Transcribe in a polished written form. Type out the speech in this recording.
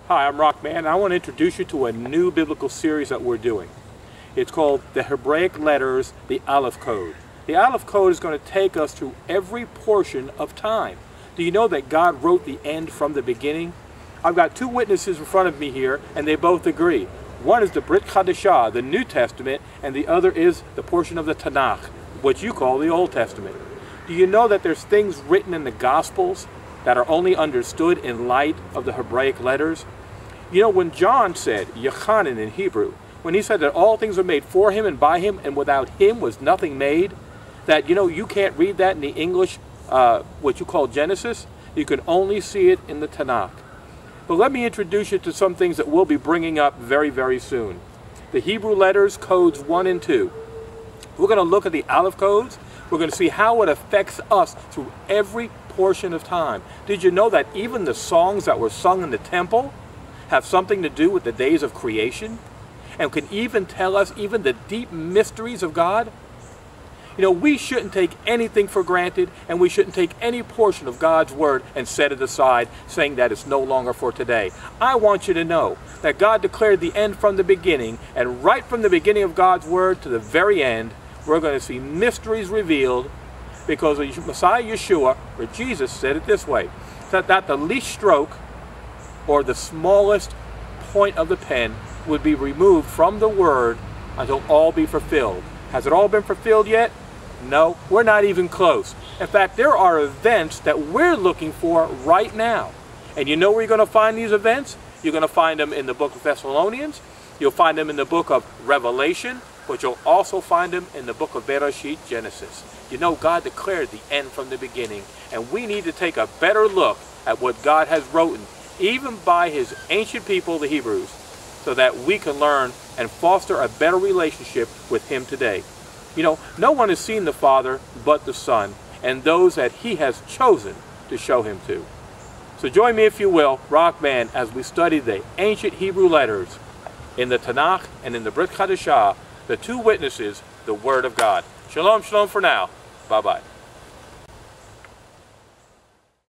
Hi, I'm Rockman, and I want to introduce you to a new biblical series that we're doing. It's called the Hebraic Letters, the Aleph Code. The Aleph Code is going to take us through every portion of time. Do you know that God wrote the end from the beginning? I've got two witnesses in front of me here, and they both agree. One is the Brit Chadashah, the New Testament, and the other is the portion of the Tanakh, what you call the Old Testament. Do you know that there's things written in the Gospels that are only understood in light of the Hebraic letters? You know, when John said, Yochanan in Hebrew, when he said that all things were made for him and by him, and without him was nothing made, that, you know, you can't read that in the English, what you call Genesis. You can only see it in the Tanakh. But let me introduce you to some things that we'll be bringing up very, very soon. The Hebrew letters, codes 1 and 2. We're going to look at the Aleph codes. We're going to see how it affects us through every portion of time. Did you know that even the songs that were sung in the temple have something to do with the days of creation, and can even tell us even the deep mysteries of God? You know, we shouldn't take anything for granted, and we shouldn't take any portion of God's word and set it aside, saying that it's no longer for today. I want you to know that God declared the end from the beginning, and right from the beginning of God's word to the very end, we're going to see mysteries revealed, because of Messiah Yeshua, or Jesus, said it this way, that the least stroke or the smallest point of the pen would be removed from the word until all be fulfilled. Has it all been fulfilled yet? No, we're not even close. In fact, there are events that we're looking for right now. And you know where you're going to find these events? You're going to find them in the book of Thessalonians. You'll find them in the book of Revelation, but you'll also find them in the book of Bereshit, Genesis. You know, God declared the end from the beginning, and we need to take a better look at what God has written, even by his ancient people, the Hebrews, so that we can learn and foster a better relationship with him today. You know, no one has seen the Father but the Son, and those that he has chosen to show him to. So join me, if you will, Rockman, as we study the ancient Hebrew letters in the Tanakh and in the Brit Chadashah, the two witnesses, the Word of God. Shalom, shalom for now. Bye-bye.